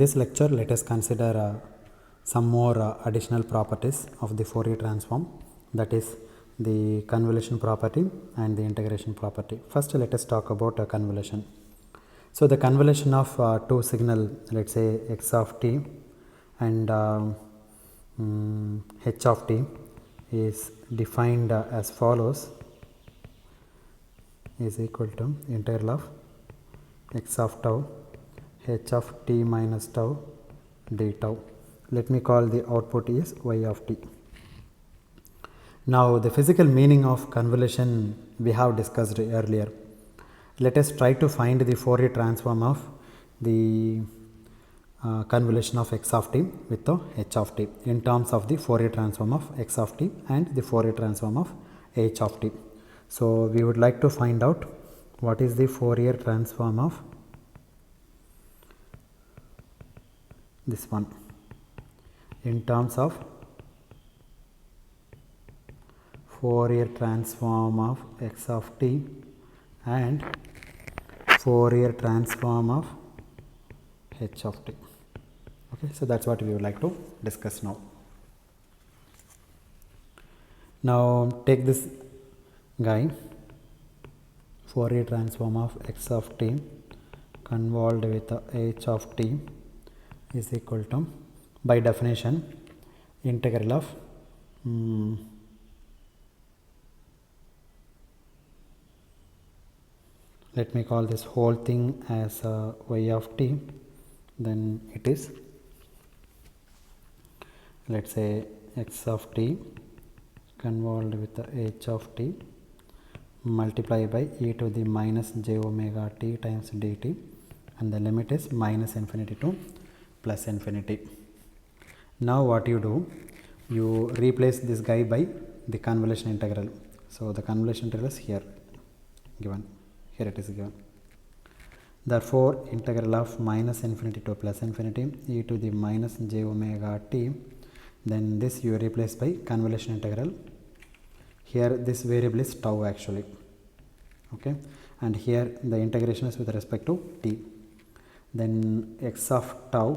This lecture, let us consider some more additional properties of the Fourier transform, that is the convolution property and the integration property. First, let us talk about convolution. So, the convolution of two signal, let us say x of t and h of t is defined as follows, is equal to integral of x of tau h of t minus tau d tau. Let me call the output is y of t. Now, the physical meaning of convolution we have discussed earlier. Let us try to find the Fourier transform of the convolution of x of t with the h of t in terms of the Fourier transform of x of t and the Fourier transform of h of t. So, we would like to find out what is the Fourier transform of this one in terms of Fourier transform of x of t and Fourier transform of h of t. Okay, so that's what we would like to discuss now. Now, take this guy, Fourier transform of x of t convolved with h of t is equal to, by definition, integral of let me call this whole thing as y of t, then it is, let us say, x of t convolved with h of t multiply by e to the minus j omega t times dt, and the limit is minus infinity to plus infinity. Now, what you do, you replace this guy by the convolution integral. So, the convolution integral is here given, here it is given. Therefore, integral of minus infinity to plus infinity e to the minus j omega t, then this you replace by convolution integral. Here this variable is tau actually, okay, and here the integration is with respect to t. Then x of tau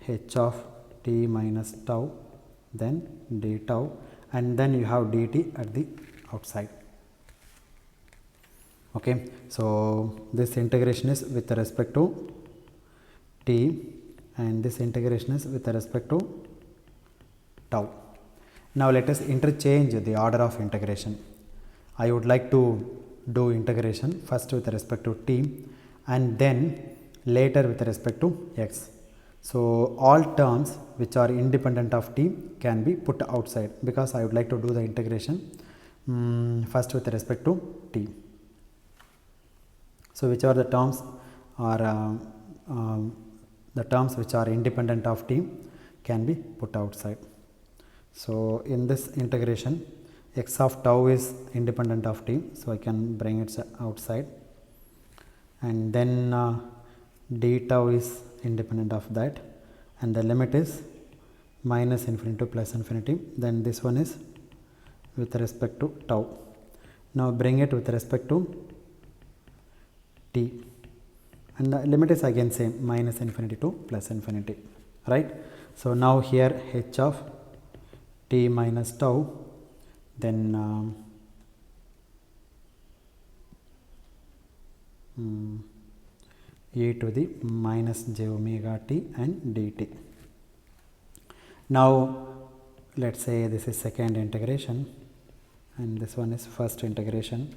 h of t minus tau, then d tau, and then you have dt at the outside. Okay, so this integration is with respect to t and this integration is with respect to tau. Now, let us interchange the order of integration. I would like to do integration first with respect to t and then later with respect to x. So, all terms which are independent of t can be put outside, because I would like to do the integration first with respect to t. So, which are the terms are the terms which are independent of t can be put outside. So, in this integration x of tau is independent of t, so I can bring it outside, and then d tau is independent of that, and the limit is minus infinity to plus infinity. Then this one is with respect to tau. Now, bring it with respect to t, and the limit is again same, minus infinity to plus infinity, right. So, now here h of t minus tau, then e to the minus j omega t and dt. Now, let us say this is second integration and this one is first integration.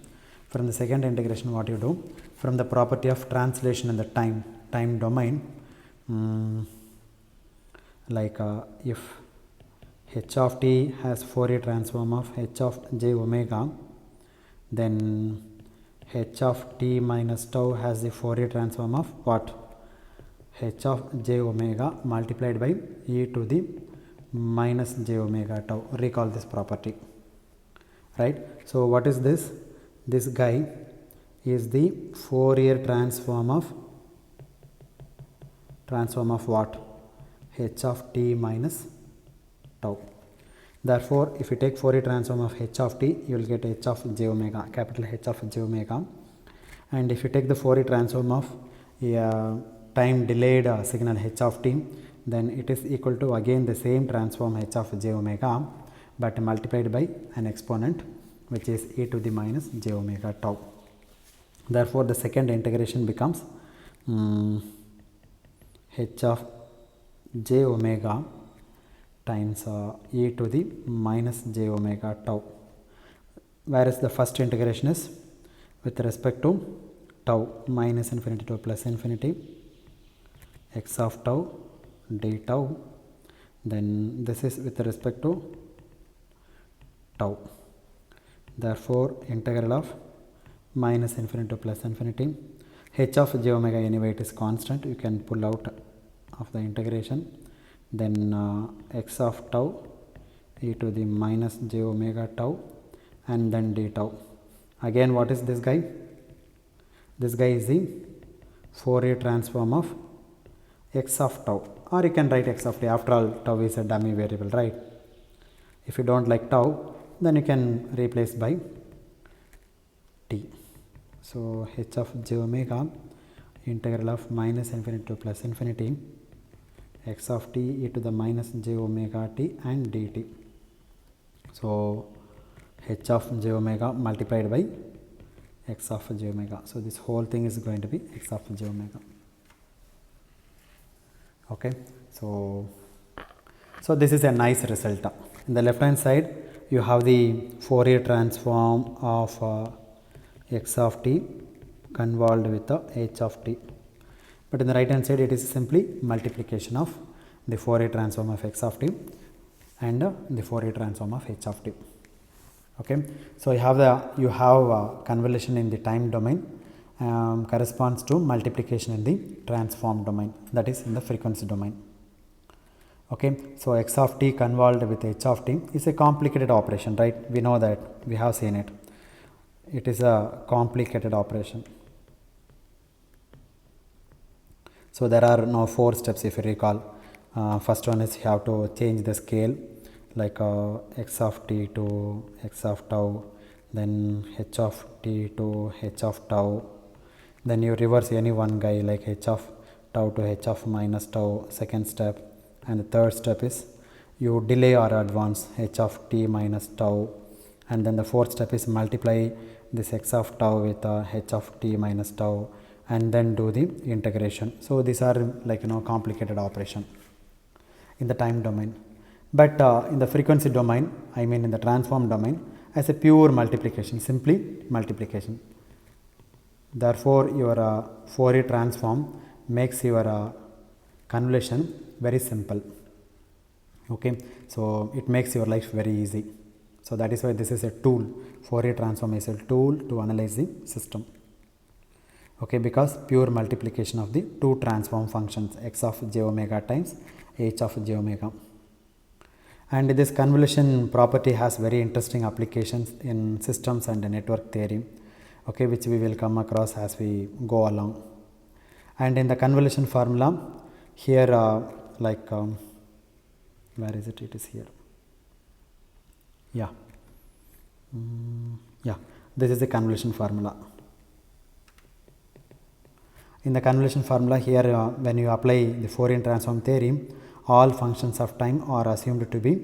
From the second integration, what you do, from the property of translation in the time domain, like if h of t has Fourier transform of h of j omega, then h of t minus tau has the Fourier transform of what? H of j omega multiplied by e to the minus j omega tau. Recall this property, right. So, what is this? This guy is the Fourier transform of what? H of t minus tau. Therefore, if you take Fourier transform of h of t, you will get h of j omega, capital H of j omega, and if you take the Fourier transform of time delayed signal h of t, then it is equal to again the same transform h of j omega, but multiplied by an exponent which is e to the minus j omega tau. Therefore, the second integration becomes h of j omega times e to the minus j omega tau, whereas the first integration is with respect to tau minus infinity to plus infinity x of tau d tau, then this is with respect to tau. Therefore, integral of minus infinity to plus infinity h of j omega, anyway it is constant, you can pull out of the integration, then x of tau e to the minus j omega tau and then d tau. Again, what is this guy? This guy is the Fourier transform of x of tau, or you can write x of t. After all, tau is a dummy variable, right? If you don't like tau, then you can replace by t. So h of j omega integral of minus infinity to plus infinity x of t e to the minus j omega t and dt. So h of j omega multiplied by x of j omega. So this whole thing is going to be x of j omega. Okay, so this is a nice result. In the left hand side, you have the Fourier transform of x of t convolved with the h of t. But in the right hand side, it is simply multiplication of the Fourier transform of x of t and the Fourier transform of h of t. Okay, so you have convolution in the time domain corresponds to multiplication in the transform domain, that is in the frequency domain. Okay, so x of t convolved with h of t is a complicated operation, right? We know that, we have seen it. It is a complicated operation. So there are now 4 steps, if you recall. First one is you have to change the scale, like x of t to x of tau, then h of t to h of tau, then you reverse any one guy like h of tau to h of minus tau, second step, and the third step is you delay or advance h of t minus tau, and then the fourth step is multiply this x of tau with h of t minus tau and then do the integration. So these are like complicated operation in the time domain. But in the frequency domain, I mean in the transform domain, as a pure multiplication, simply multiplication. Therefore, your Fourier transform makes your convolution very simple. Okay, so it makes your life very easy. So that is why this is a tool. Fourier transform is a tool to analyze the system. Okay, because pure multiplication of the two transform functions x of j omega times h of j omega. And this convolution property has very interesting applications in systems and network theory, okay, which we will come across as we go along. And in the convolution formula, here where is it? It is here. Yeah. This is the convolution formula. In the convolution formula here, when you apply the Fourier transform theory, all functions of time are assumed to be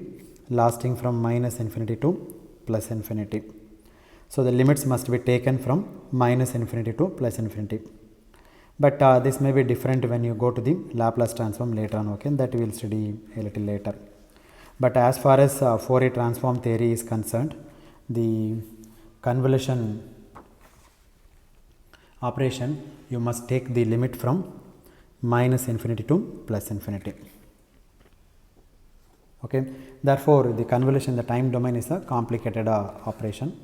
lasting from minus infinity to plus infinity. So the limits must be taken from minus infinity to plus infinity. But this may be different when you go to the Laplace transform later on, okay, that we will study a little later. But as far as Fourier transform theory is concerned, the convolution operation, you must take the limit from minus infinity to plus infinity. Okay, therefore the convolution in the time domain is a complicated operation,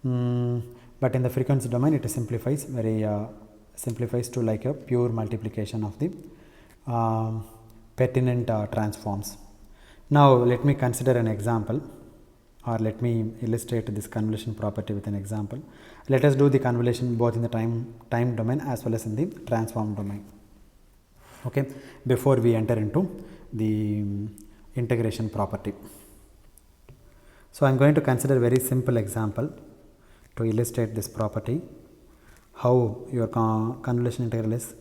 but in the frequency domain it simplifies to like a pure multiplication of the pertinent transforms. Now let me consider an example, or let me illustrate this convolution property with an example. Let us do the convolution both in the time domain as well as in the transform domain. Okay, before we enter into the integration property. So I am going to consider a very simple example to illustrate this property, how your convolution integral is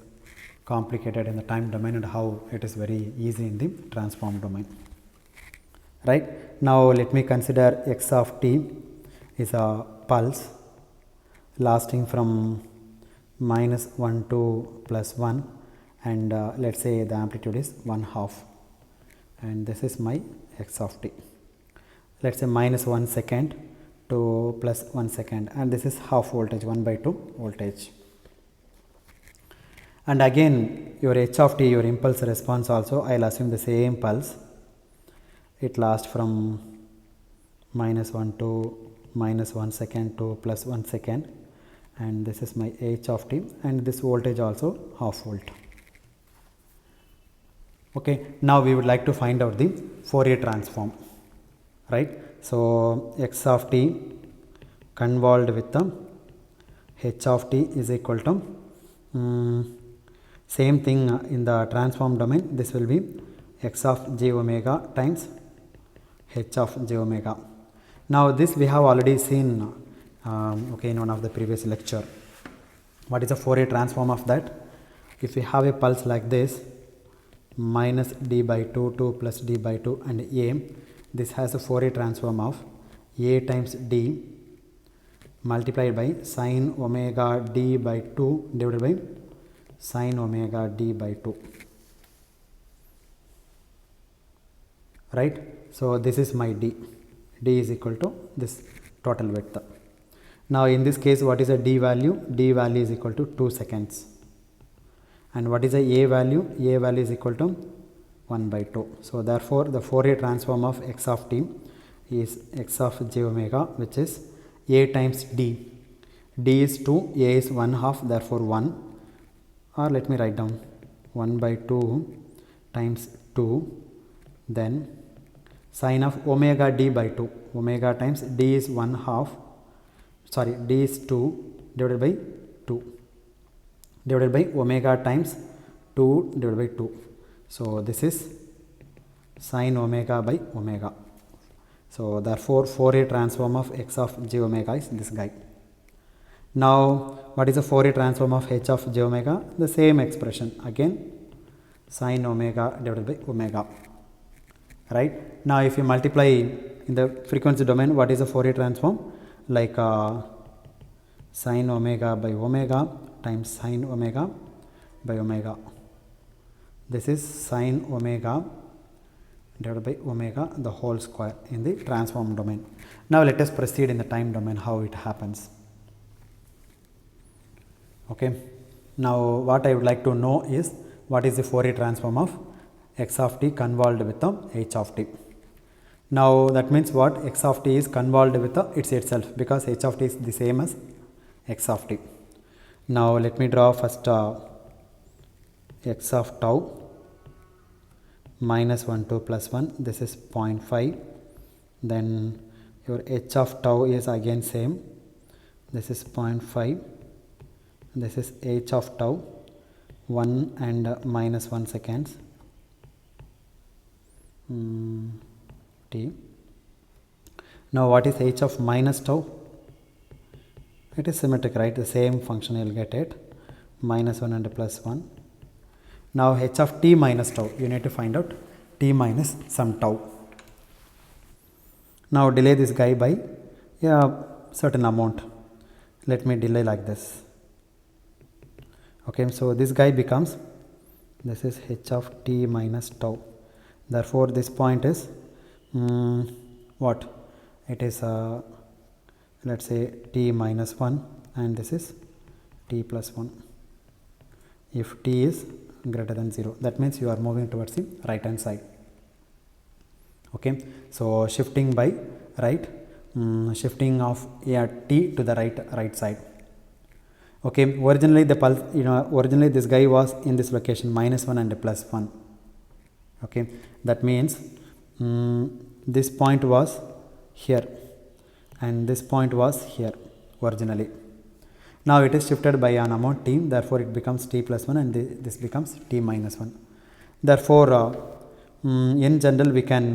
complicated in the time domain and how it is very easy in the transform domain. Right, now let me consider x of t is a pulse lasting from minus 1 to plus 1, and let's say the amplitude is 1/2, and this is my x of t. Let's say minus 1 second to plus 1 second, and this is half voltage, 1/2 voltage. And again your h of t, your impulse response also, I'll assume the same pulse. It lasts from minus 1 to minus 1 second to plus 1 second, and this is my h of t, and this voltage also half volt. Okay, now we would like to find out the Fourier transform, right? So x of t convolved with the h of t is equal to same thing in the transform domain. This will be x of j omega times h of j omega. Now this we have already seen okay, in one of the previous lecture. What is the Fourier transform of that? If we have a pulse like this, minus d by 2 to plus d by 2 and a, this has a Fourier transform of a times d multiplied by sin omega d by 2 divided by sin omega d by 2. Right, so this is my d. D is equal to this total width. Now in this case, what is the d value? D value is equal to 2 seconds. And what is the a value? A value is equal to 1/2. So therefore the Fourier transform of x of t is x of j omega, which is a times d. D is 2, a is 1/2, therefore 1, or let me write down 1/2 times 2, then sin of omega d by 2. Omega times d is 1/2, sorry, d is 2 divided by 2 divided by omega times 2 divided by 2. So this is sin omega by omega. So therefore Fourier transform of x of j omega is this guy. Now what is the Fourier transform of h of j omega? The same expression again, sin omega divided by omega. Right, now if you multiply in the frequency domain, what is the Fourier transform? Like sin omega by omega times sin omega by omega. This is sin omega divided by omega the whole square in the transform domain. Now let us proceed in the time domain, how it happens. Okay, now what I would like to know is what is the Fourier transform of x of t convolved with the h of t. Now that means what? X of t is convolved with the itself, because h of t is the same as x of t. Now let me draw first x of tau minus 1 to plus 1, this is 0.5, then your h of tau is again same, this is 0.5, this is h of tau 1 and minus 1 seconds t. Now what is h of minus tau? It is symmetric, right? The same function you will get it, minus 1 and plus 1. Now h of t minus tau, you need to find out t minus some tau. Now delay this guy by a certain amount. Let me delay like this. Okay, so this guy becomes, this is h of t minus tau. Therefore this point is what? It is let's say t minus 1, and this is t plus 1. If t is greater than 0, that means you are moving towards the right hand side. Okay, so shifting by right, shifting of t to the right side. Okay, originally the pulse, originally this guy was in this location, minus 1 and plus 1. Okay, that means this point was here and this point was here originally. Now it is shifted by an amount t, therefore it becomes t plus 1 and this becomes t minus 1. Therefore in general we can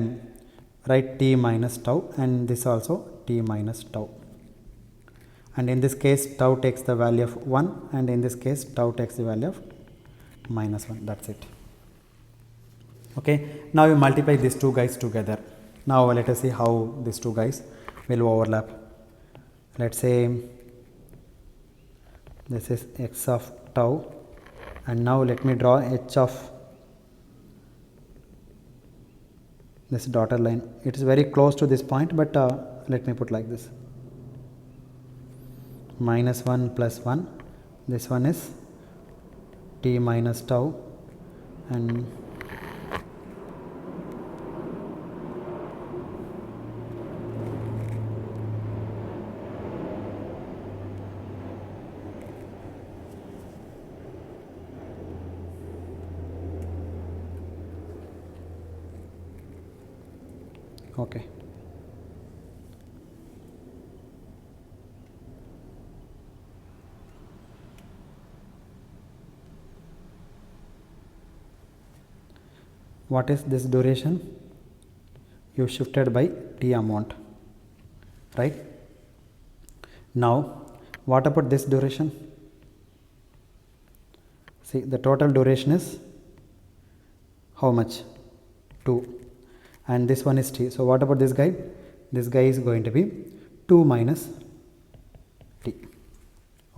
write t minus tau, and this also t minus tau, and in this case tau takes the value of 1, and in this case tau takes the value of minus 1, that's it. Okay, now you multiply these two guys together. Now let us see how these two guys will overlap. Let's say this is x of tau, and now let me draw h of this dotted line. It is very close to this point, but let me put like this: minus 1 plus 1, this one is t minus tau, and okay. What is this duration? You shifted by t amount, right? Now what about this duration? See, the total duration is how much? 2, and this one is t. So what about this guy? This guy is going to be 2 minus t.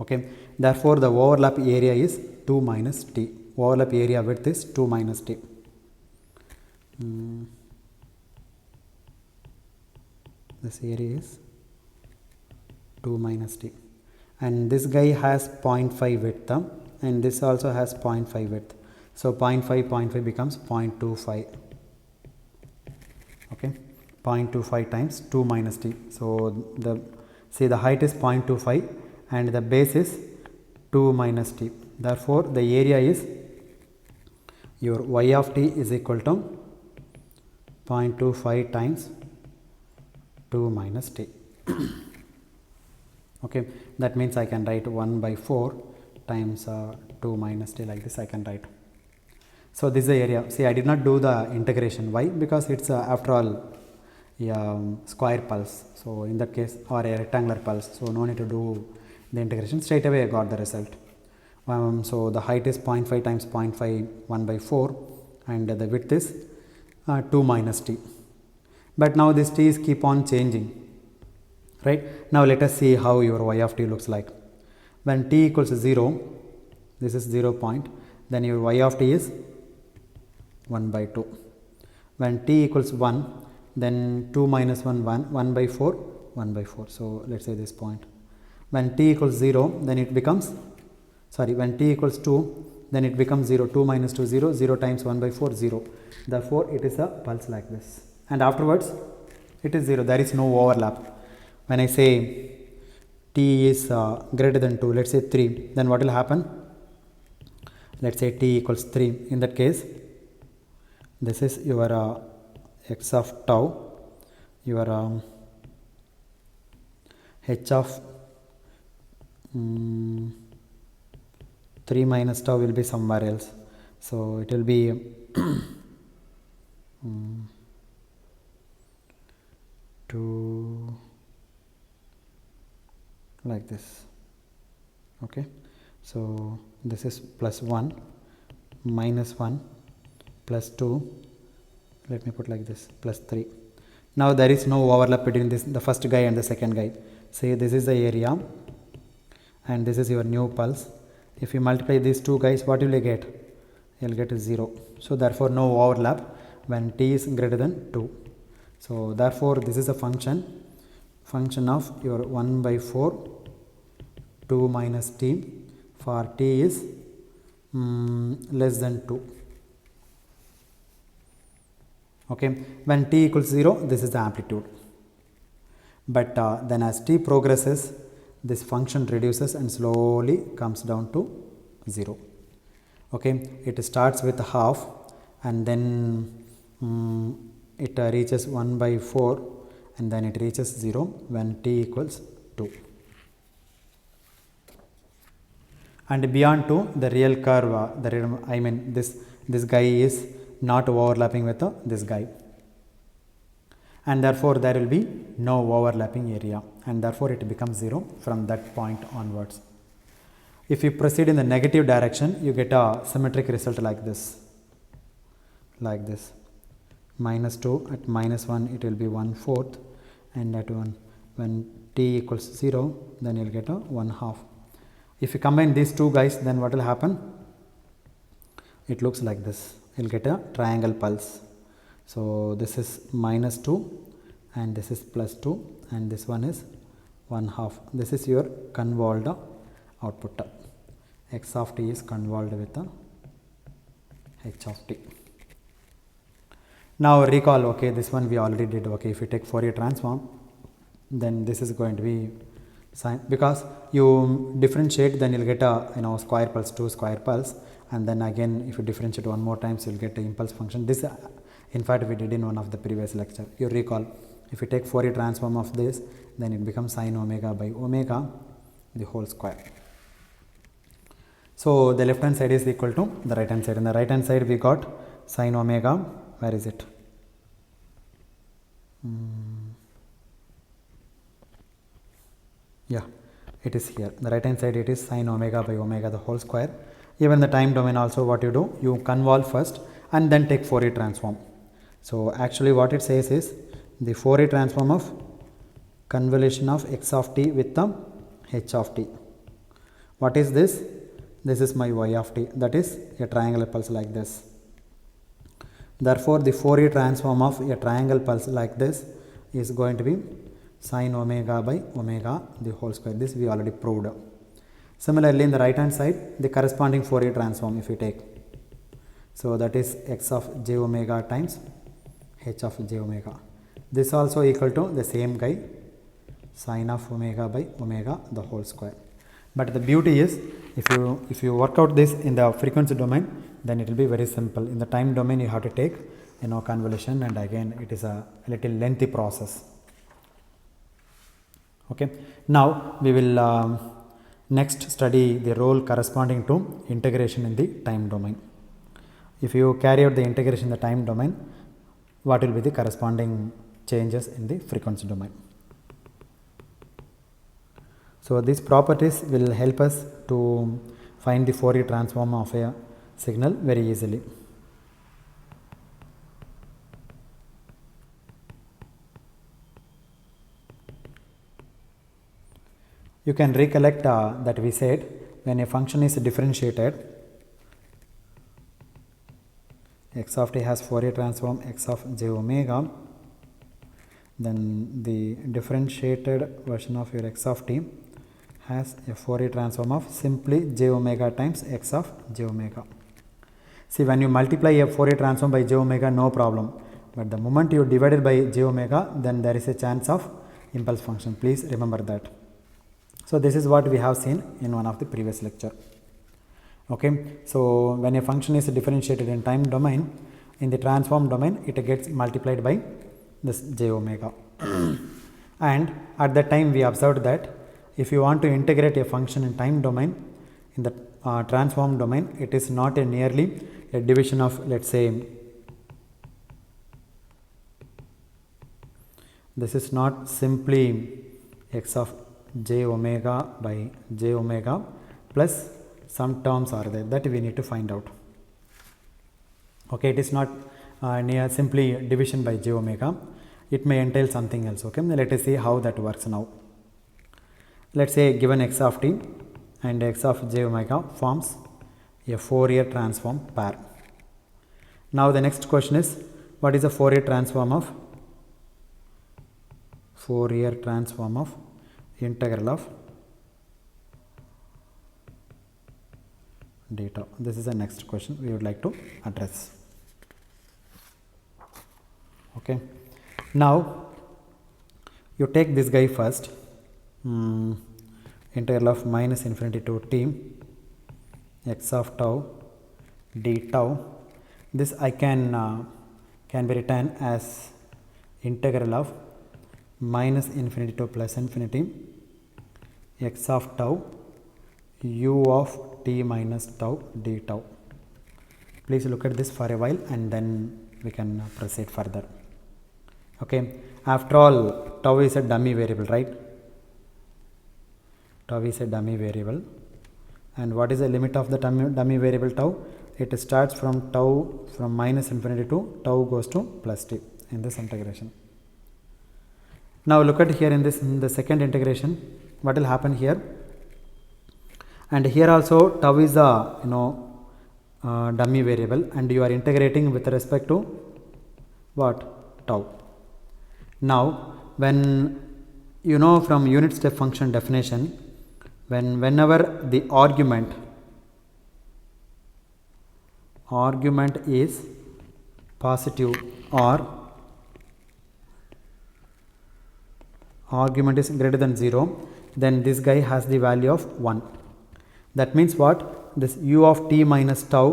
Okay, therefore the overlap area is 2 minus t. Overlap area width is 2 minus t. This area is 2 minus t, and this guy has 0.5 width, and this also has 0.5 width. So 0.5 becomes 0.25. Okay, 0.25 times 2 minus t. So the height is 0.25 and the base is 2 minus t. Therefore the area is your y of t is equal to 0.25 times 2 minus t. Okay, that means I can write 1 by 4 times 2 minus t, like this I can write. So this is the area. See, I did not do the integration. Why? Because it's after all square pulse. So in that case, or a rectangular pulse. So no need to do the integration. Straight away I got the result. So the height is 0.5 times 0.5, 1 by 4, and the width is 2 minus t. But now this t is keep on changing, right? Now let us see how your y of t looks like. When t equals 0, this is 0 point, then your y of t is 1 by 2. When t equals 1, then 2 minus 1, 1 by 4, 1 by 4. So let's say this point. When t equals 0, then it becomes, when t equals 2, then it becomes 0. 2 minus 2, 0, 0 times 1 by 4, 0. Therefore it is a pulse like this, and afterwards it is 0. There is no overlap. When I say t is greater than 2, let's say 3, then what will happen? Let's say t equals 3. In that case, this is your x of tau, your h of 3 minus tau will be somewhere else. So it will be 2 like this. Okay, so this is plus 1 minus 1 plus 2, let me put like this, plus 3. Now there is no overlap between this, the first guy and the second guy. Say this is the area and this is your new pulse. If you multiply these two guys, what will you get? You will get 0. So therefore no overlap when t is greater than 2. So therefore this is a function of your 1 by 4 2 minus t for t is less than 2. Okay, when t equals 0, this is the amplitude. But then as t progresses, this function reduces and slowly comes down to 0. Okay, it starts with half and then it reaches 1 by 4 and then it reaches 0 when t equals 2. And beyond 2, the real curve, this guy is not overlapping with this guy, and therefore there will be no overlapping area, and therefore it becomes 0 from that point onwards. If you proceed in the negative direction, you get a symmetric result like this. Minus 2 at minus 1 it will be 1/4, and at 1 when t equals 0 then you will get a 1/2. If you combine these two guys, then what will happen? It looks like this. You will get a triangle pulse. So this is minus 2 and this is plus 2 and this one is 1/2. This is your convolved output. X of t is convolved with the h of t. Now recall, okay, this one we already did. Okay, if you take Fourier transform, then this is going to be sine, because you differentiate, then you'll get a square pulse, 2 square pulse, and then again if you differentiate one more times, you'll get the impulse function. This in fact we did in one of the previous lecture. You recall, if you take Fourier transform of this, then it becomes sine omega by omega the whole square. So the left hand side is equal to the right hand side. In the right hand side we got sine omega. Where is it? Yeah, it is here. The right hand side it is sine omega by omega the whole square. Even the time domain also, what you do, you convolve first and then take Fourier transform. So actually what it says is the Fourier transform of convolution of x of t with the h of t. What is this? This is my y of t, that is a triangular pulse like this. Therefore the Fourier transform of a triangle pulse like this is going to be sine omega by omega the whole square. This we already proved. Similarly in the right hand side, the corresponding Fourier transform if you take, so that is x of j omega times h of j omega. This also equal to the same guy, sine of omega by omega the whole square. But the beauty is, if you work out this in the frequency domain, then it will be very simple. In the time domain you have to take convolution, and again it is a little lengthy process. Okay, now we will next study the role corresponding to integration in the time domain. If you carry out the integration in the time domain, what will be the corresponding changes in the frequency domain? So these properties will help us to find the Fourier transform of a signal very easily. You can recollect that we said when a function is differentiated, x of t has Fourier transform x of j omega, then the differentiated version of your x of t has a Fourier transform of simply j omega times x of j omega. See, when you multiply a Fourier transform by j omega, no problem, but the moment you divide it by j omega, then there is a chance of impulse function. Please remember that. So this is what we have seen in one of the previous lecture. Okay, so when a function is differentiated in time domain, in the transform domain it gets multiplied by this j omega. And at that time we observed that if you want to integrate a function in time domain, in the transform domain, it is not a nearly a division of, let's say, this is not simply x of j omega by j omega plus some terms are there that we need to find out. Okay, it is not near simply division by j omega, it may entail something else. Okay, let us see how that works now. Let's say given x of t and x of j omega forms a Fourier transform pair. Now the next question is, what is the Fourier transform of integral of data? This is the next question we would like to address. Okay, now you take this guy first, integral of minus infinity to t x of tau d tau. This I can be written as integral of minus infinity to plus infinity x of tau u of t minus tau d tau. Please look at this for a while and then we can proceed further. Okay, after all, tau is a dummy variable, right? Tau is a dummy variable, And what is the limit of the dummy variable tau? It starts from tau from minus infinity to tau goes to plus t in this integration. Now look at here in the second integration, what will happen here? And here also tau is a dummy variable, and you are integrating with respect to what? Tau. Now when from unit step function definition, whenever the argument is positive or argument is greater than 0, then this guy has the value of 1. That means what? This u of t minus tau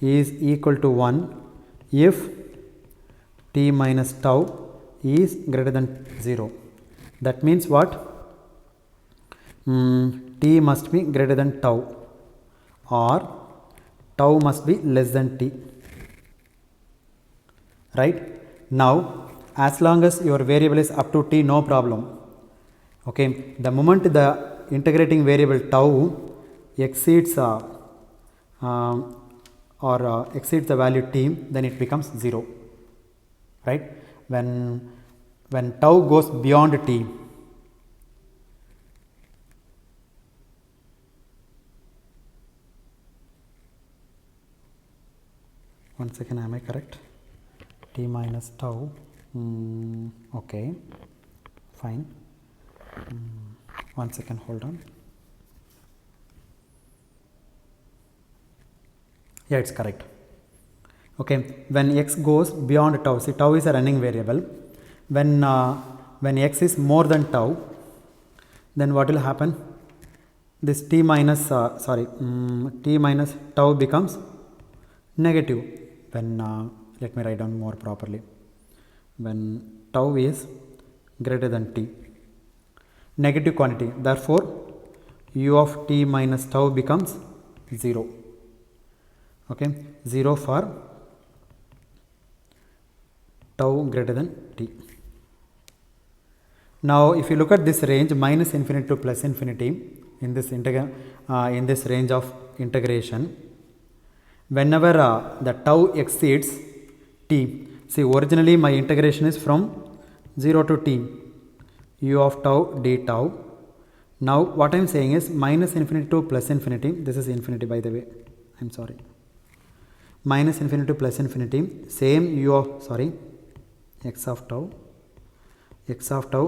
is equal to 1 if t minus tau is greater than 0. That means what? T must be greater than tau, or tau must be less than t. Right? Now as long as your variable is up to t, no problem. Okay, the moment the integrating variable tau exceeds exceeds the value t, then it becomes 0. Right? When tau goes beyond t, one second, am I correct? T minus tau. Okay, fine. One second, hold on. Yeah, it's correct. Okay, when x goes beyond tau, see tau is a running variable. When x is more than tau, then what will happen? This t minus tau becomes negative. When let me write down more properly. When tau is greater than t, negative quantity, therefore u of t minus tau becomes 0. Okay, 0 for tau greater than t. Now if you look at this range minus infinity to plus infinity in this in this range of integration, whenever the tau exceeds t, see originally my integration is from 0 to t, u of tau d tau. Now what I am saying is minus infinity to plus infinity, this is infinity by the way, I am sorry, minus infinity to plus infinity, same u of x of tau.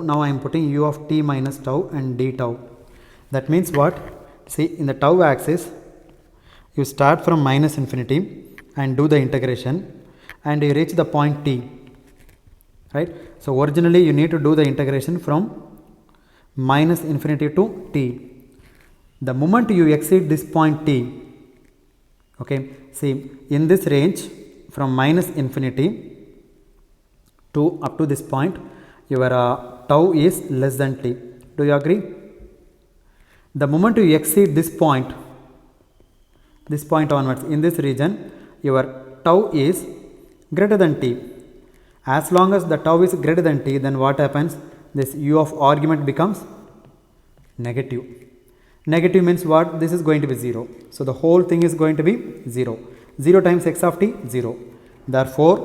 Now I am putting u of t minus tau and d tau. That means what? See, in the tau axis you start from minus infinity and do the integration, and you reach the point t. Right? So originally you need to do the integration from minus infinity to t. The moment you exceed this point t, okay, see in this range from minus infinity to up to this point, your tau is less than t. Do you agree? The moment you exceed this point onwards, in this region your tau is greater than t. As long as the tau is greater than t, then what happens? This u of argument becomes negative. Negative means what? This is going to be 0. So the whole thing is going to be 0. 0 times x of t, 0. Therefore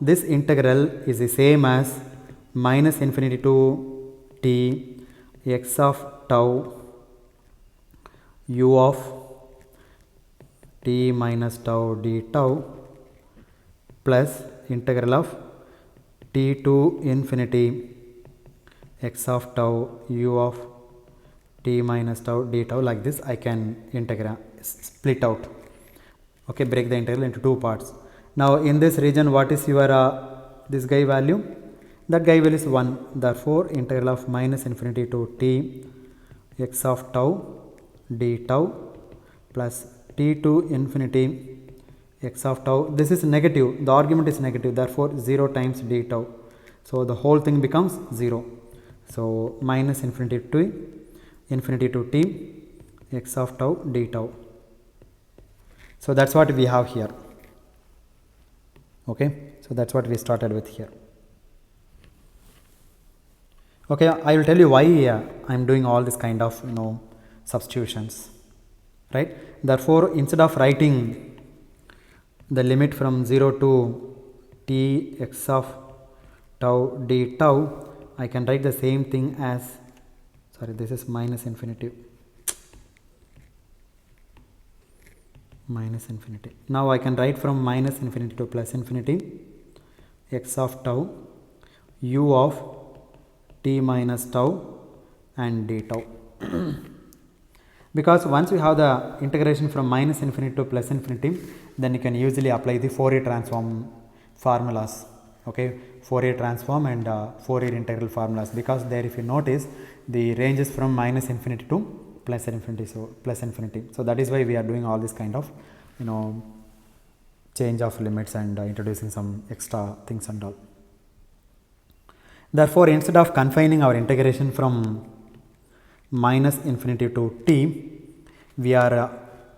this integral is the same as minus infinity to t x of tau u of t minus tau d tau plus integral of t to infinity x of tau u of t minus tau d tau. Like this I can split out. Okay, break the integral into two parts. Now in this region, what is your this guy value? That guy value is 1. Therefore integral of minus infinity to t x of tau d tau plus t to infinity x of tau. This is negative, the argument is negative, therefore 0 times d tau. So the whole thing becomes 0. So minus infinity to t x of tau d tau. So that's what we have here. Okay, so that's what we started with here. Okay, I will tell you why I am doing all this kind of substitutions. right? Therefore, instead of writing the limit from 0 to t x of tau d tau, I can write the same thing as, sorry, this is minus infinity. Now I can write from minus infinity to plus infinity x of tau u of t minus tau and d tau. Because once we have the integration from minus infinity to plus infinity, then you can usually apply the Fourier transform formulas, okay, Fourier transform and Fourier integral formulas, because there if you notice the range is from minus infinity to plus infinity, so that is why we are doing all this kind of change of limits and introducing some extra things and all. Therefore, instead of confining our integration from minus infinity to t, we are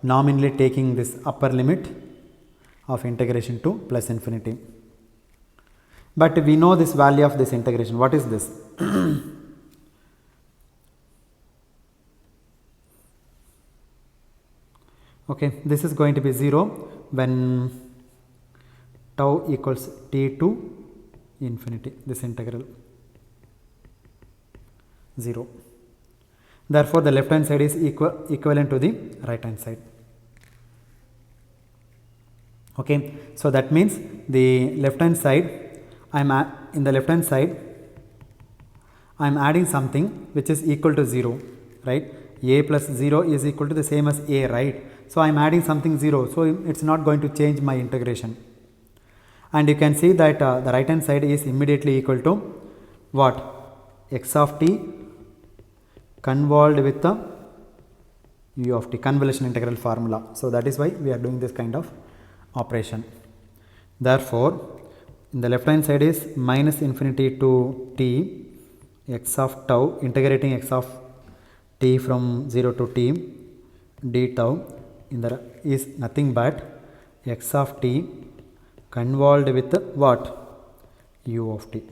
nominally taking this upper limit of integration to plus infinity. But we know this value of this integration. What is this? Okay, this is going to be 0 when tau equals t to infinity, this integral 0. Therefore, the left hand side is equivalent to the right hand side. Okay, so that means the left hand side, in the left hand side I am adding something which is equal to 0, right? A plus 0 is equal to the same as a, right? So I am adding something 0, so it's not going to change my integration. And you can see that the right hand side is immediately equal to what? X of t convolved with the u of t, convolution integral formula. So that is why we are doing this kind of operation. Therefore, in the left hand side is minus infinity to t x of tau, integrating x of t from 0 to t d tau is nothing but x of t convolved with what? U of t.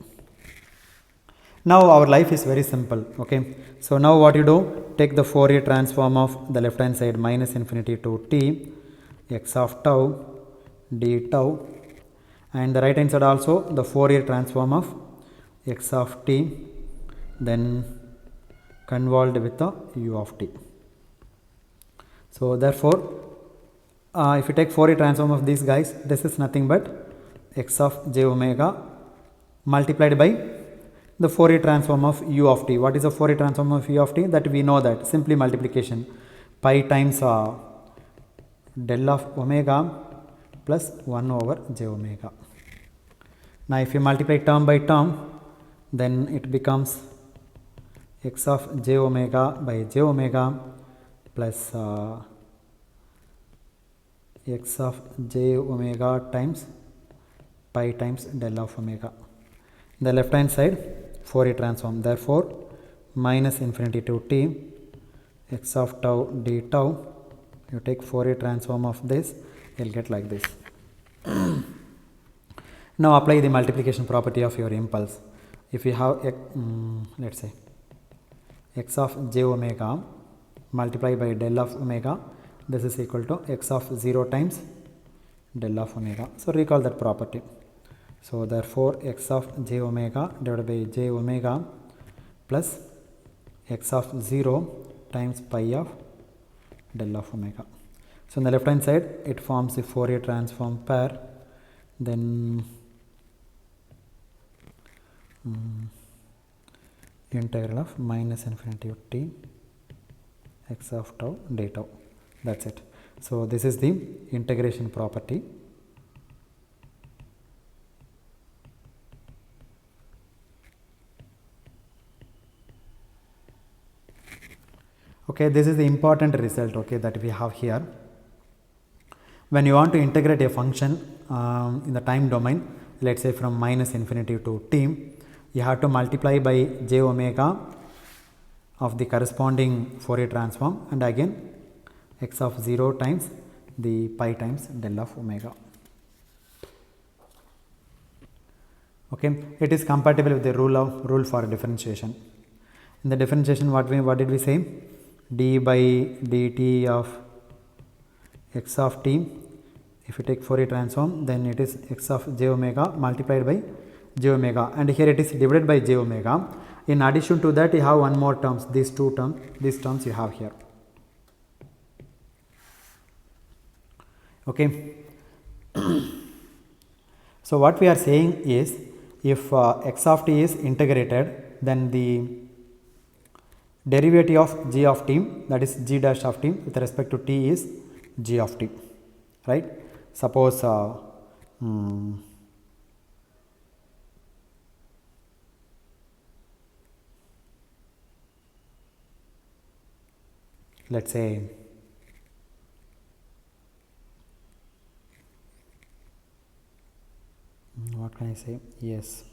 Now our life is very simple, okay. So now what you do, take the Fourier transform of the left hand side minus infinity to t x of tau d tau, and the right hand side also the Fourier transform of x of t then convolved with the u of t. So therefore, if you take Fourier transform of these guys, this is nothing but x of j omega multiplied by the Fourier transform of u of t. What is the Fourier transform of u of t? That we know that simply multiplication, pi times del of omega plus 1 over j omega. Now if you multiply term by term, then it becomes x of j omega by j omega plus x of j omega times pi times del of omega. The left hand side Fourier transform, therefore minus infinity to t x of tau d tau, you take Fourier transform of this, you will get like this. Now apply the multiplication property of your impulse. If you have let's say x of j omega multiplied by del of omega, this is equal to x of 0 times del of omega. So recall that property. So therefore x of j omega divided by j omega plus x of 0 times pi of del of omega. So on the left hand side it forms the Fourier transform pair, then integral of minus infinity to t x of tau d tau. That's it. So this is the integration property. Okay, this is the important result, okay, that we have here. When you want to integrate a function in the time domain, let's say from minus infinity to t, you have to multiply by j omega of the corresponding Fourier transform and again x of 0 times the pi times del of omega. Okay, it is compatible with the rule for differentiation. In the differentiation, what did we say? D by dt of x of t, if you take Fourier transform, then it is x of j omega multiplied by j omega, and here it is divided by j omega. In addition to that, you have one more terms, these terms you have here. Okay. So what we are saying is, if x of t is integrated, then the derivative of g of t, that is g dash of t with respect to t, is g of t, right? Suppose let's say what can I say? Yes,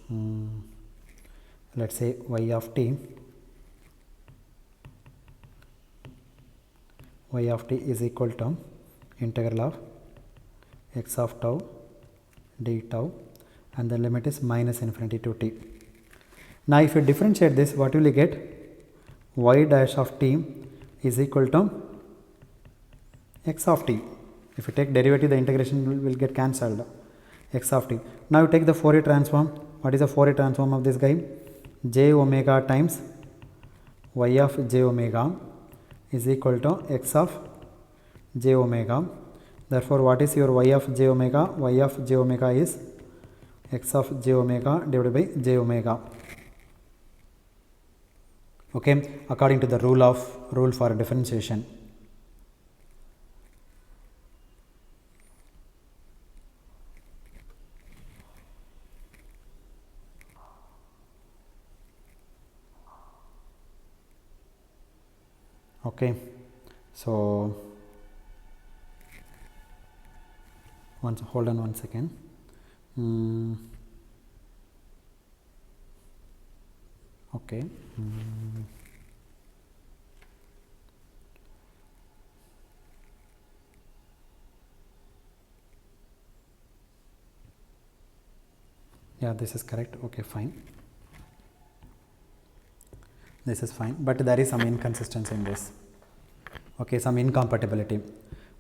let's say y of t is equal to integral of x of tau d tau, and the limit is minus infinity to t. Now if you differentiate this, what will you get? Y dash of t is equal to x of t. If you take derivative, the integration will get cancelled. X of t. Now you take the Fourier transform. What is the Fourier transform of this guy? J omega times y of j omega is equal to x of j omega. Therefore, what is your y of j omega? Y of j omega is x of j omega divided by j omega. Okay, according to the rule for differentiation. Okay, so hold on one second. Okay. Yeah, this is correct. Okay, fine. This is fine, but there is some inconsistency in this. Okay, some incompatibility.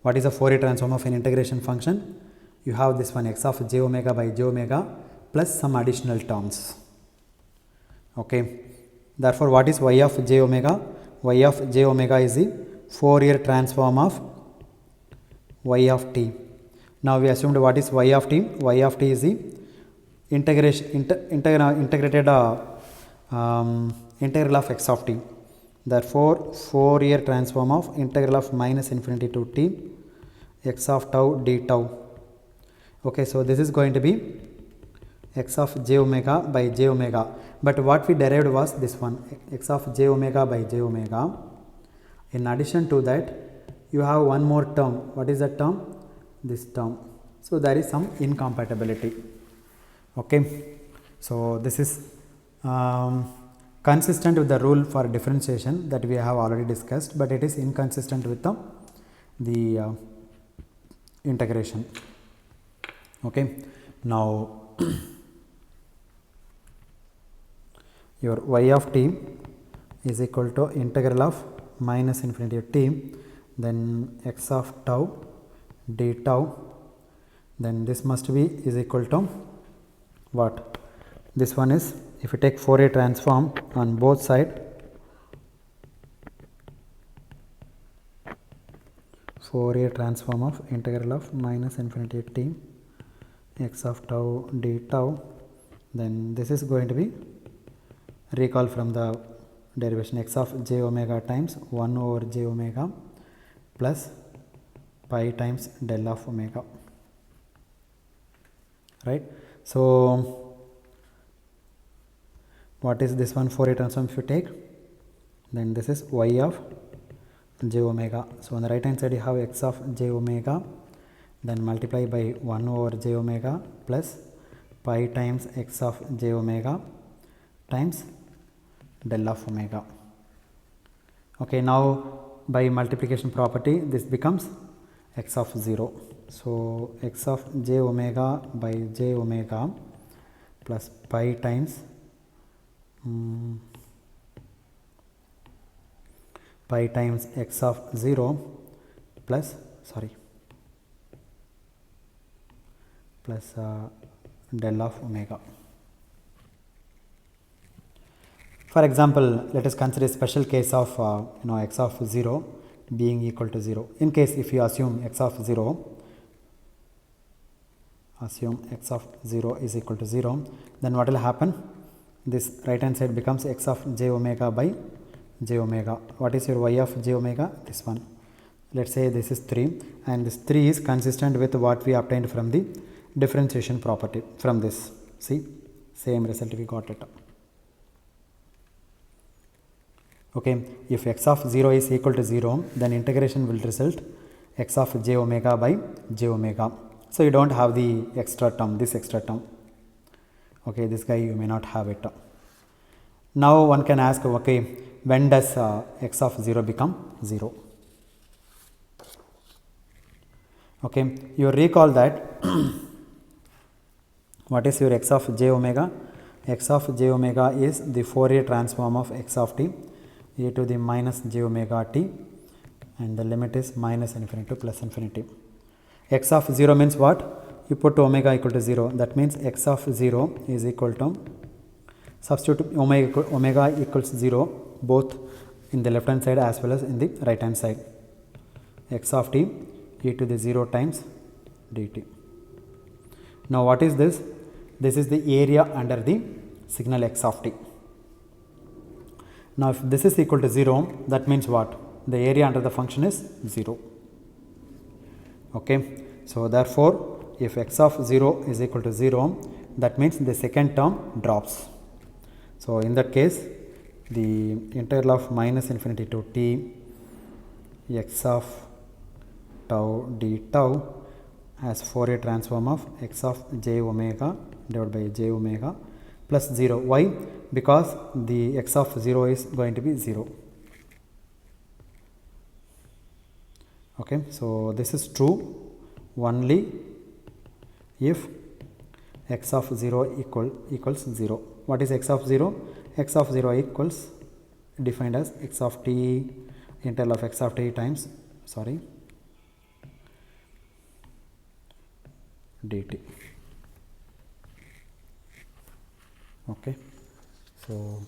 What is the Fourier transform of an integration function? You have this one, x of j omega by j omega plus some additional terms. Okay, therefore what is y of j omega? Y of j omega is the Fourier transform of y of t. Now we assumed what is y of t? Y of t is the integrated integral of x of t. Therefore Fourier transform of integral of minus infinity to t x of tau d tau. Okay, so this is going to be x of j omega by j omega, but what we derived was this one, x of j omega by j omega. In addition to that, you have one more term. What is that term? This term. So there is some incompatibility. Okay, so this is consistent with the rule for differentiation that we have already discussed, but it is inconsistent with the integration. Okay, now your y of t is equal to integral of minus infinity to t, then x of tau d tau, then this must be is equal to what? This one is, if you take Fourier transform on both sides, Fourier transform of integral of minus infinity to t x of tau d tau, then this is going to be, recall from the derivation, x of j omega times 1 over j omega plus pi times del of omega, right? So what is this one? Fourier transform if you take, then this is y of j omega. So on the right hand side you have x of j omega, then multiply by 1 over j omega plus pi times x of j omega times del of omega. Okay, now by multiplication property this becomes x of 0. So x of j omega by j omega plus pi times pi times x of 0 plus, sorry, plus del of omega. For example, let us consider a special case of x of 0 being equal to 0. In case if you assume x of 0 is equal to 0, then what will happen? This right hand side becomes x of j omega by j omega. What is your y of j omega? This one. Let's say this is 3, and this 3 is consistent with what we obtained from the differentiation property from this. See, same result we got it. Okay, if x of 0 is equal to 0, then integration will result x of j omega by j omega. So you don't have the extra term, this extra term. Okay, this guy you may not have it. Now one can ask, okay, when does x of 0 become 0? Okay, you recall that what is your x of j omega? X of j omega is the Fourier transform of x of t, e to the minus j omega t, and the limit is minus infinity to plus infinity. X of 0 means what? You put omega equal to 0, that means x of 0 is equal to, substitute omega equals 0 both in the left hand side as well as in the right hand side. X of t e to the 0 times dt. Now what is this? This is the area under the signal x of t. Now if this is equal to 0, that means what? The area under the function is 0. Okay, so therefore if x of 0 is equal to 0, that means the second term drops. So in that case, the integral of minus infinity to t x of tau d tau as Fourier transform of x of j omega divided by j omega plus 0. Why? Because the x of 0 is going to be 0. Okay, so this is true only if x of 0 equals 0. What is x of 0? X of 0 equals defined as x of t integral of x of t times dt. Okay, so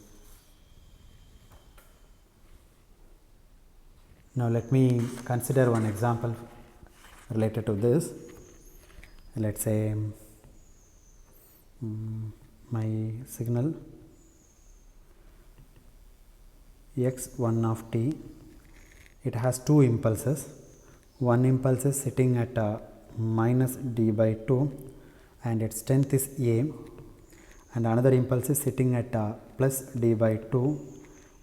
now let me consider one example related to this. Let's say my signal x1 of t, it has two impulses. One impulse is sitting at minus d by 2 and its strength is a, and another impulse is sitting at plus d by 2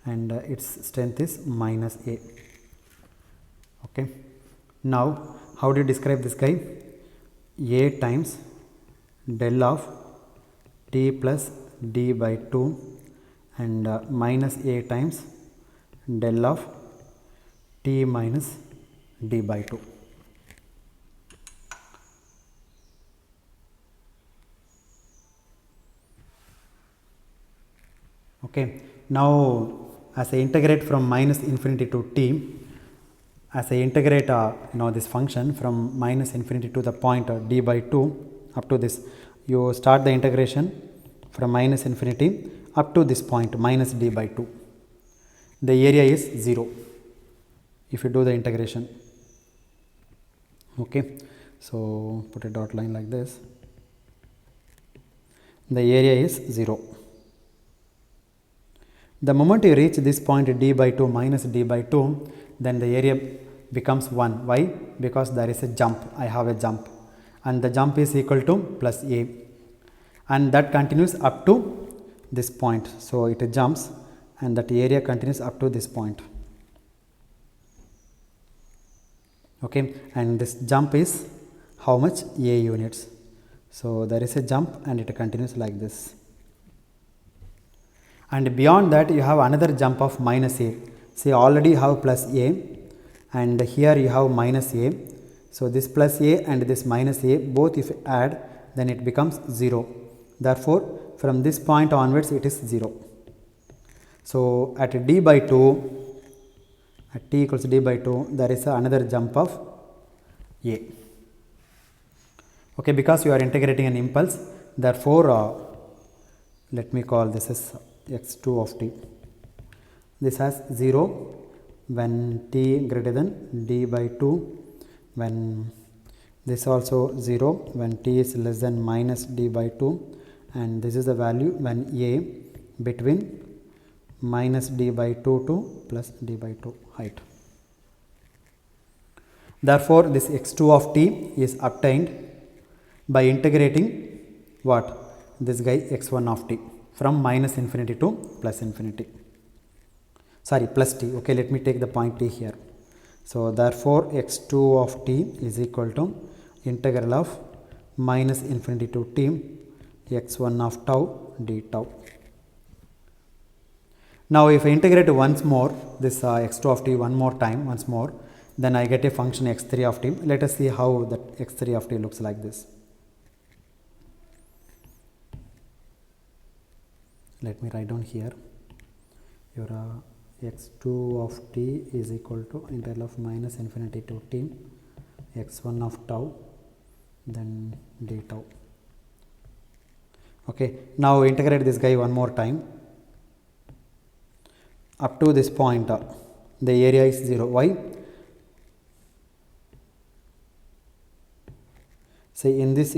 and its strength is minus a. Okay, now how do you describe this guy? A times del of t plus d by 2 and minus a times del of t minus d by 2. Okay, now as I integrate from minus infinity to t, as I integrate this function from minus infinity to the point d by 2 up to this, you start the integration from minus infinity up to this point minus d by 2. The area is 0 if you do the integration. Okay, so put a dot line like this. The area is 0. The moment you reach this point d by 2 minus d by 2, then the area becomes 1. Why? Because there is a jump. I have a jump, and the jump is equal to plus a, and that continues up to this point. So it jumps and that area continues up to this point. Okay, and this jump is how much? A units. So there is a jump and it continues like this. And beyond that you have another jump of minus a. See, already you have plus a and here you have minus a. So this plus a and this minus a, both if you add, then it becomes 0. Therefore from this point onwards it is 0. So at d by 2, at t equals d by 2, there is another jump of a. Okay, because you are integrating an impulse, therefore let me call this as x2 of t. This has 0 when t greater than d by 2, when this also 0 when t is less than minus d by 2, and this is the value when a between minus d by 2 to plus d by 2 height. Therefore, this x2 of t is obtained by integrating what? This guy x1 of t from minus infinity to plus infinity. Sorry, plus t. Okay, let me take the point t here. So, therefore, x2 of t is equal to integral of minus infinity to t x1 of tau d tau. Now, if I integrate once more this x2 of t once more, then I get a function x3 of t. Let us see how that x3 of t looks like this. Let me write down here. Your x2 of t is equal to integral of minus infinity to t x1 of tau then d tau. Okay, now integrate this guy one more time. Up to this point, the area is 0. Why? Say in this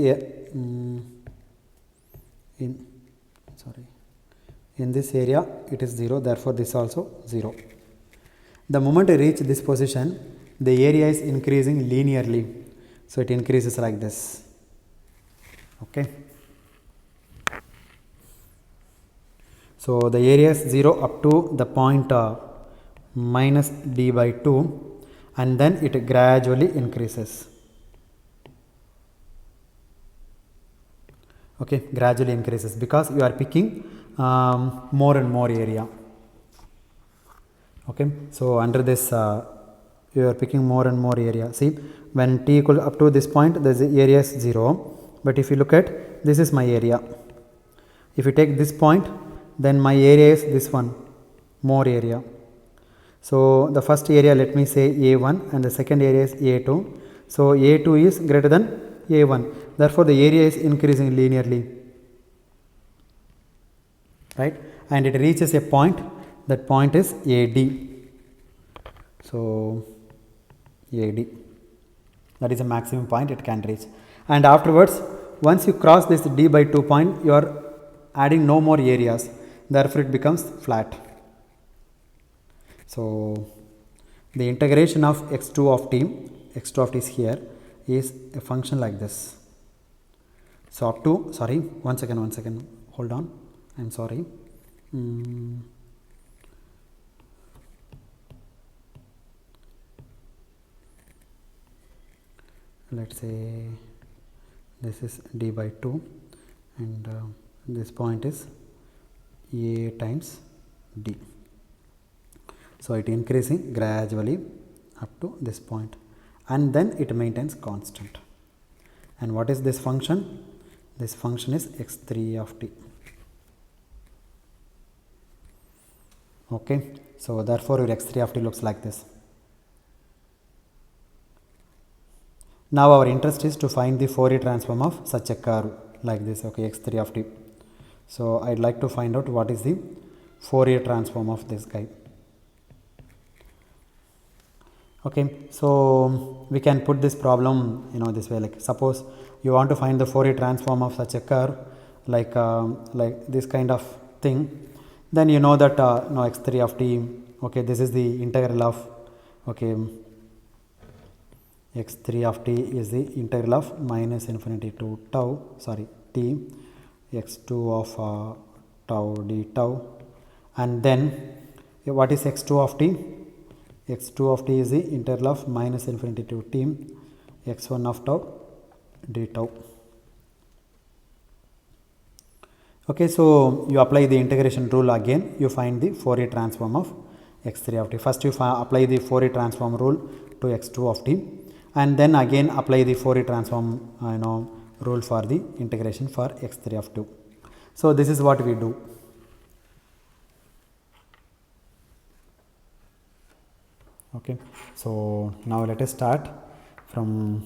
in this area it is 0, therefore this also 0. The moment I reach this position, the area is increasing linearly, so it increases like this. Okay, so the area is 0 up to the point minus d by 2, and then it gradually increases. Okay, gradually increases because you are picking more and more area. Okay, so under this you are picking more and more area. See, when t equal up to this point, the area is 0, but if you look at this is my area. If you take this point, then my area is this one, more area. So the first area, let me say A1, and the second area is A2. So A2 is greater than A1, therefore the area is increasing linearly, right? And it reaches a point, that point is AD. So AD, that is a maximum point it can reach. And afterwards, once you cross this d by 2 point, you are adding no more areas, therefore it becomes flat. So the integration of x2 of t is here, is a function like this. So up to, sorry, one second, hold on, I am sorry. Let's say this is d by 2, and this point is a times d. So it increasing gradually up to this point, and then it maintains constant. And what is this function? This function is x3 of t. Okay, so therefore your x3 of t looks like this. Now our interest is to find the Fourier transform of such a curve like this. Okay, x3 of t. So I'd like to find out what is the Fourier transform of this guy. Okay, so we can put this problem, this way, like suppose you want to find the Fourier transform of such a curve, like this kind of thing, then you know that x3 of t, okay, this is the integral of, okay, x3 of t is the integral of minus infinity to tau, sorry, t, x2 of tau d tau, and then what is x2 of t? x2 of t is the integral of minus infinity to t x1 of tau d tau. Okay, so you apply the integration rule again, you find the Fourier transform of x3 of t. First you apply the Fourier transform rule to x2 of t, and then again apply the Fourier transform rule for the integration for x3 of 2. So this is what we do. Okay, so now let us start from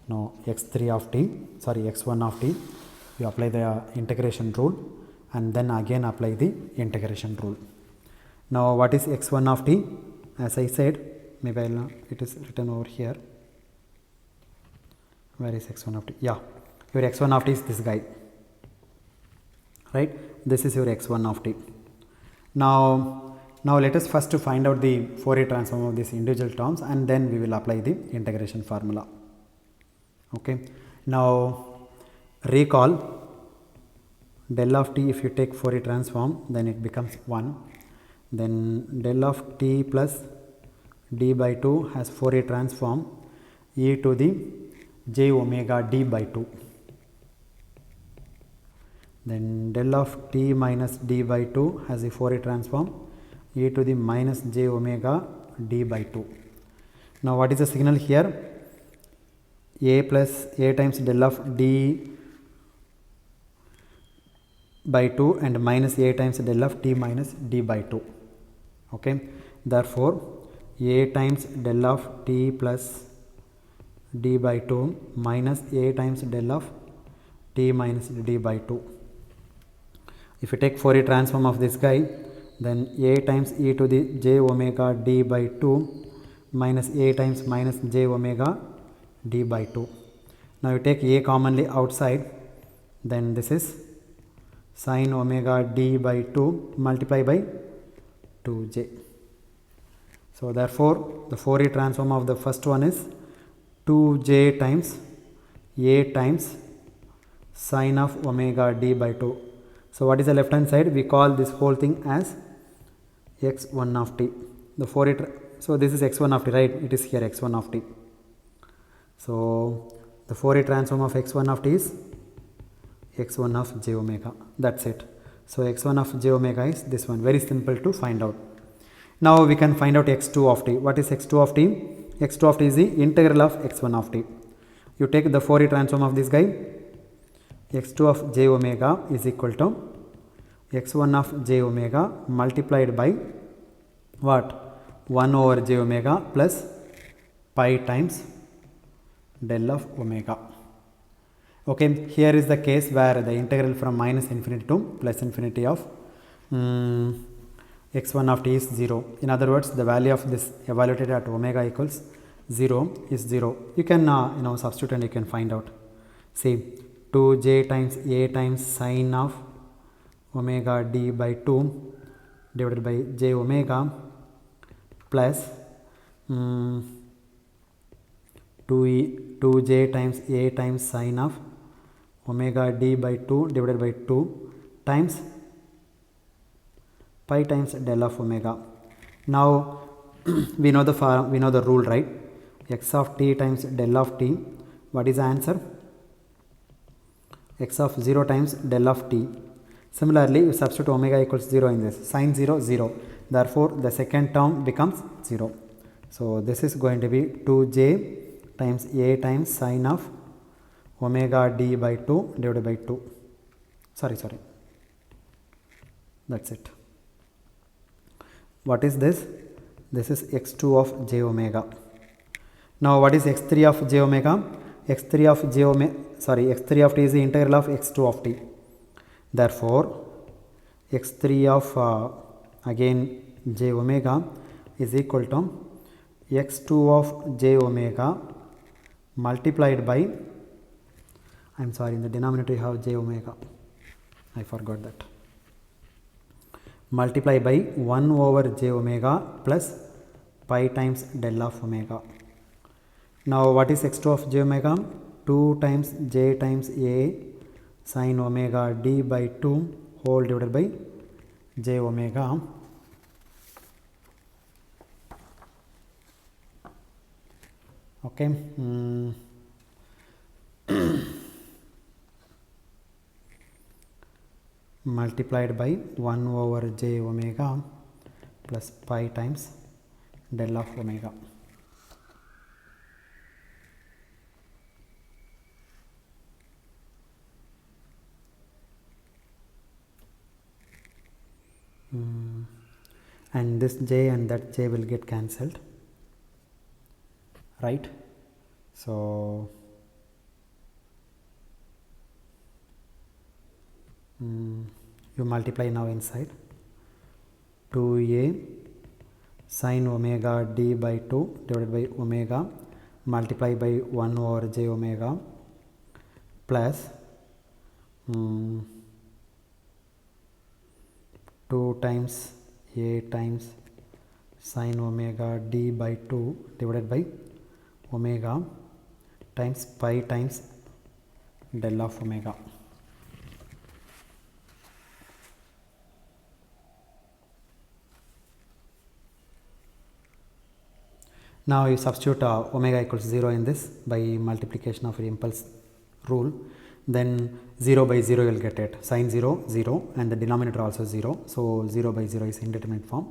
Now x3 of t, sorry x1 of t, you apply the integration rule and then again apply the integration rule. Now what is x1 of t? As I said, maybe it is written over here. Where is x1 of t? Yeah, your x1 of t is this guy, right? This is your x1 of t. Now let us first find out the Fourier transform of these individual terms and then we will apply the integration formula. Okay. Now recall del of t, if you take Fourier transform, then it becomes 1. Then del of t plus d by 2 has Fourier transform e to the j omega d by 2. Then del of t minus d by 2 has a Fourier transform e to the minus j omega d by 2. Now what is the signal here? A plus a times del of d by 2 and minus a times del of t minus d by 2. Okay. Therefore a times del of t plus d by 2 minus a times del of t minus d by 2. If you take Fourier transform of this guy, then a times e to the j omega d by 2 minus a times minus j omega d by 2. Now you take a commonly outside, then this is sin omega d by 2 multiplied by 2j. So therefore the Fourier transform of the first one is 2j times a times sin of omega d by 2. So what is the left hand side? We call this whole thing as x1 of t. The Fourier, so this is x1 of t, right? It is here x1 of t. So the Fourier transform of x1 of t is x1 of j omega. That's it. So x1 of j omega is this one. Very simple to find out. Now we can find out x2 of t. What is x2 of t? x2 of t is the integral of x1 of t. You take the Fourier transform of this guy. x2 of j omega is equal to x1 of j omega multiplied by what? 1 over j omega plus pi times del of omega. Okay, here is the case where the integral from minus infinity to plus infinity of x1 of t is 0. In other words, the value of this evaluated at omega equals 0 is 0. You can substitute and you can find out. See, 2j times a times sin of omega d by 2 divided by j omega plus 2j times a times sin of omega d by 2 divided by 2 times pi times del of omega. Now we know the rule, right? X of t times del of t. What is the answer? X of 0 times del of t. Similarly, you substitute omega equals 0 in this. Sin 0, 0. Therefore, the second term becomes 0. So this is going to be 2j times a times sin of omega d by 2 divided by 2. Sorry. That's it. What is this? This is x2 of j omega. Now what is x3 of j omega? x3 of t is the integral of x2 of t. Therefore x3 of again j omega is equal to x2 of j omega multiplied by, in the denominator you have j omega, I forgot that, multiply by 1 over j omega plus pi times del of omega. Now what is x2 of j omega? 2 times j times a sin omega d by 2 whole divided by j omega okay. Multiplied by 1 over j omega plus pi times del of omega. And this j and that j will get cancelled, right? So you multiply now inside 2a sin omega d by 2 divided by omega multiply by 1 over j omega plus 2 times a times sin omega d by 2 divided by omega times pi times del of omega. Now you substitute omega equals 0 in this by multiplication of impulse rule, then 0 by 0 you will get it, sin 0 0 and the denominator also 0, so 0 by 0 is indeterminate form.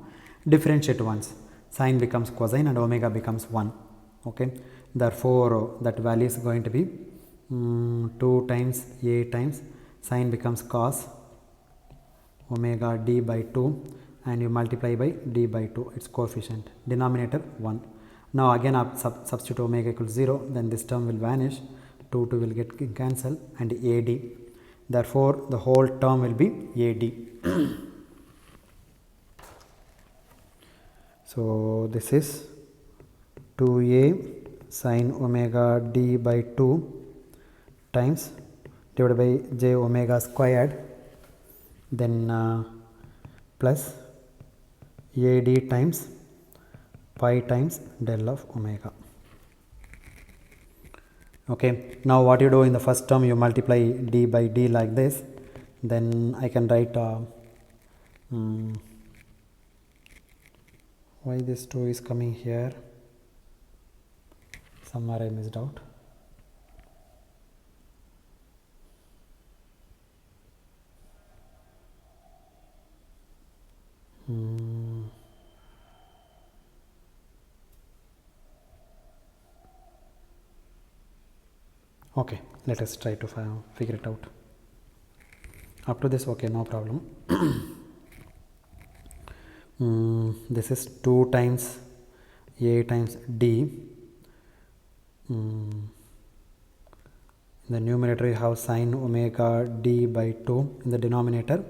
Differentiate once, sin becomes cosine and omega becomes 1. Okay, therefore that value is going to be 2 times a times sin becomes cos omega d by 2 and you multiply by d by 2, its coefficient, denominator 1. Now again substitute omega equals 0, then this term will vanish, 2 will get cancelled and AD, therefore the whole term will be AD. So this is 2a sin omega d by 2 times divided by j omega squared, then plus AD times pi times del of omega. Okay, now what you do in the first term, you multiply d by d like this, then I can write why this 2 is coming here, somewhere I missed out. Okay, let us try to figure it out. Up to this, okay, no problem. This is 2 times a times d. In the numerator you have sin omega d by 2, in the denominator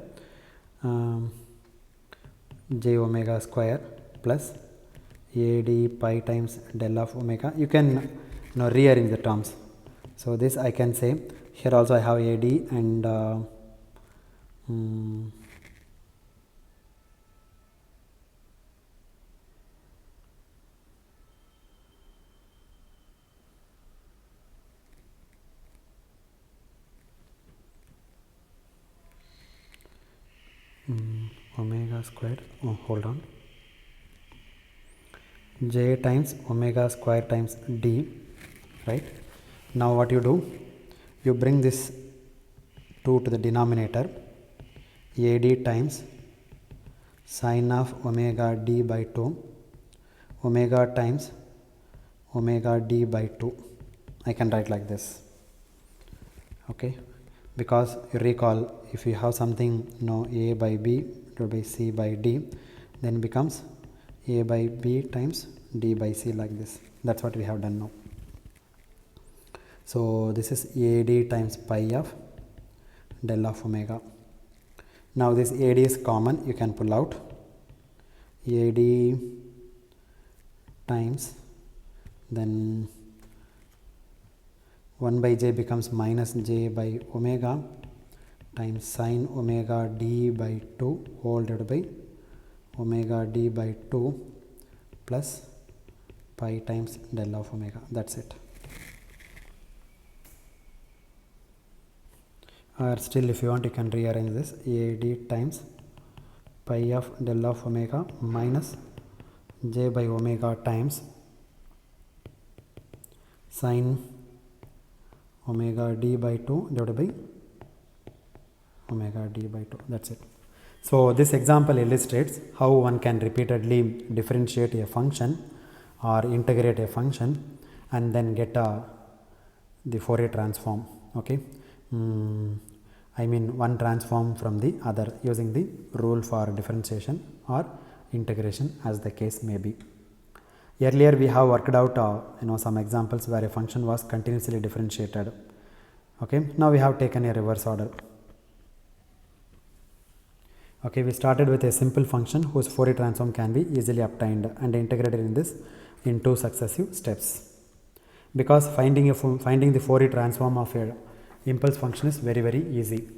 j omega square plus ad pi times del of omega. You can rearrange the terms. So this I can say, here also I have AD and omega squared, hold on, j times omega square times d, right? Now what you do, you bring this 2 to the denominator, AD times sin of omega d by 2, omega times omega d by 2. I can write like this. Okay, because you recall, if you have something a by b divided by c by d, then becomes a by b times d by c like this. That's what we have done now. So this is AD times pi of del of omega. Now this AD is common, you can pull out. AD times, then 1 by j becomes minus j by omega times sin omega d by 2 whole divided by omega d by 2 plus pi times del of omega. That's it. Or still, if you want, you can rearrange this. AD times pi of del of omega minus j by omega times sin omega d by 2 divided by omega d by 2. That's it. So this example illustrates how one can repeatedly differentiate a function or integrate a function and then get the Fourier transform. Okay, I mean one transform from the other using the rule for differentiation or integration, as the case may be. Earlier we have worked out some examples where a function was continuously differentiated. Okay, now we have taken a reverse order. Okay, we started with a simple function whose Fourier transform can be easily obtained and integrated in this in 2 successive steps. Because finding the Fourier transform of a impulse function is very easy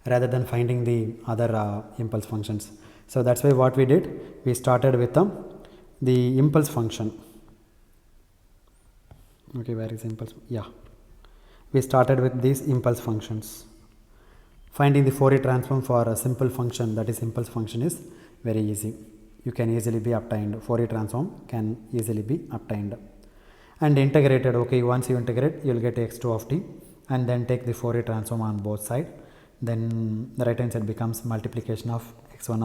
rather than finding the other impulse functions. So that's why what we did, we started with the impulse function. Okay, where is impulse? Yeah, we started with these impulse functions. Finding the Fourier transform for a simple function, that is impulse function, is very easy. You can easily be obtained. Fourier transform can easily be obtained. And integrated, okay, once you integrate, you will get x2 of t and then take the Fourier transform on both sides. Then the right hand side becomes multiplication of x1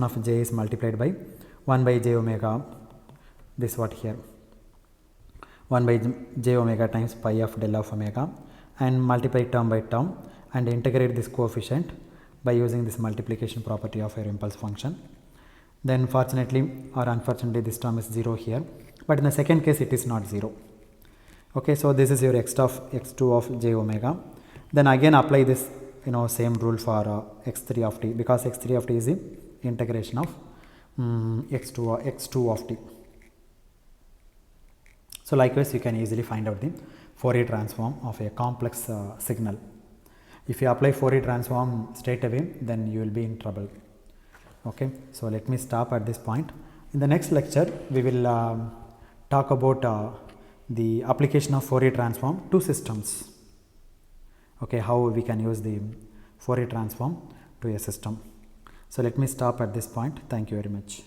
of j is multiplied by 1 by j omega, this what here, 1 by j omega times pi of del of omega, and multiply term by term and integrate this coefficient by using this multiplication property of your impulse function. Then fortunately or unfortunately this term is 0 here, but in the second case it is not 0. Okay, so this is your x2 of j omega. Then again apply this same rule for x3 of t, because x3 of t is the integration of x2 of t. So likewise you can easily find out the Fourier transform of a complex signal. If you apply Fourier transform straight away, then you will be in trouble. Okay, so let me stop at this point. In the next lecture we will talk about the application of Fourier transform to systems. Okay, how we can use the Fourier transform to a system. So let me stop at this point. Thank you very much.